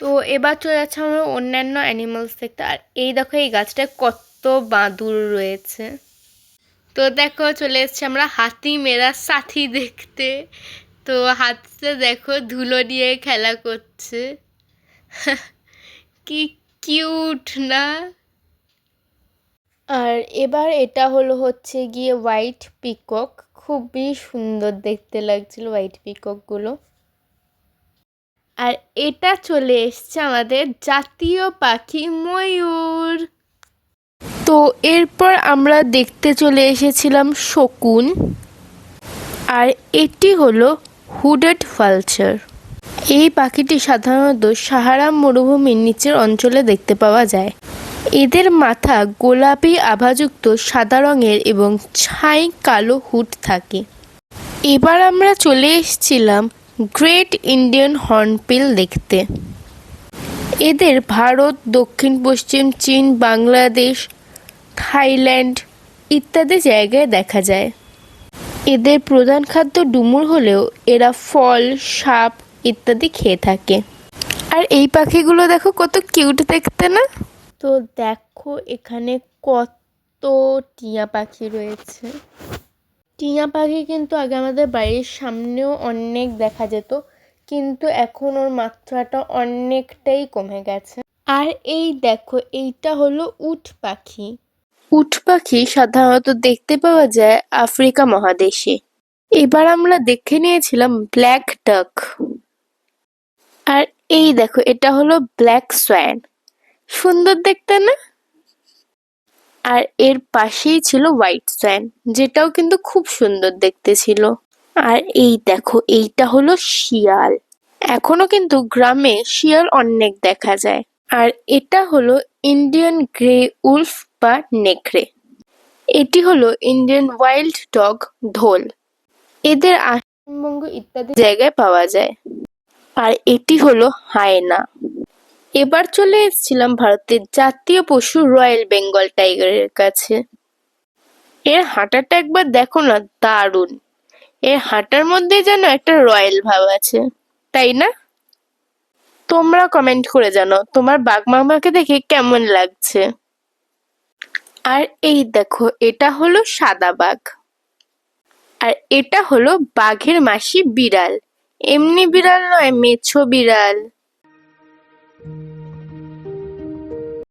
তো এবার চলে যাচ্ছে আমরা অন্যান্য অ্যানিমালস দেখতে। আর এই দেখো এই গাছটায় কত বাদুড় রয়েছে। তো দেখো চলে এসেছি আমরা হাতি মেরা সাথী দেখতে। তো হাতিটা দেখো ধুলো নিয়ে খেলা করছে। কি কিউট না? আর এবার এটা হচ্ছে গিয়ে হোয়াইট পিকক। খুবই সুন্দর দেখতে লাগছিল হোয়াইট পিককগুলো। আর এটা চলে এসছে আমাদের জাতীয় পাখি ময়ূর। তো এরপর আমরা দেখতে চলে এসেছিলাম শকুন। আর এটি হলো হুডেড ভালচার। এই পাখিটি সাধারণত সাহারা মরুভূমির নিচের অঞ্চলে দেখতে পাওয়া যায়। এদের মাথা গোলাপি আভাযুক্ত সাদা রঙের এবং ছাই কালো হুড থাকে। এবার আমরা চলে এসেছিলাম গ্রেট ইন্ডিয়ান হর্নবিল দেখতে। এদের ভারত, দক্ষিণ পশ্চিম চীন, বাংলাদেশ, থাইল্যান্ড ইত্যাদি জায়গায় দেখা যায়। এদের প্রধান খাদ্য ডুমুর হলেও এরা ফল, সাপ ইত্যাদি খেয়ে থাকে। আর এই পাখিগুলো দেখো কত কিউট দেখতে না? তো দেখো এখানে কত টিয়া পাখি রয়েছে। টিয়া পাখি কিন্তু আগে আমাদের বাড়ির সামনেও অনেক দেখা যেত, কিন্তু এখন ওর মাত্রাটা অনেকটাই কমে গেছে। আর এই দেখো এইটা হলো উট পাখি। উট পাখি সাধারণত দেখতে পাওয়া যায় আফ্রিকা মহাদেশে। এবার আমরা দেখে নিয়েছিলাম ব্ল্যাক ডাক। আর এই দেখো এটা হলো ব্ল্যাক সোয়ান। সুন্দর দেখতে না? আর এর পাশেই ছিল হোয়াইট সোয়ান, যেটাও কিন্তু খুব সুন্দর দেখতে ছিল। আর এই দেখো এইটা হলো শিয়াল। এখনো কিন্তু গ্রামে শিয়াল অনেক দেখা যায়। আর এটা হলো ইন্ডিয়ান গ্রে উলফ বা নেকড়ে। এটি হলো ইন্ডিয়ান ওয়াইল্ড ডগ ধোল। এদের পশ্চিমবঙ্গ ইত্যাদি জায়গায় পাওয়া যায়। আর এটি হলো হায়না। এবার চলে এসেছিলাম ভারতের জাতীয় পশু রয়্যাল বেঙ্গল টাইগারের কাছে। এর হাঁটাটা একবার দেখো না, দারুণ। এর হাঁটার মধ্যে যেন একটা রয়্যাল ভাব আছে, তাই না? তোমরা কমেন্ট করে জানাও তোমার বাঘ মামাকে দেখে কেমন লাগছে। আর এই দেখো এটা হলো সাদা বাঘ। আর এটা হলো বাঘের মাসি বিড়াল। এমনি বিড়াল নয়, মেছো বিড়াল।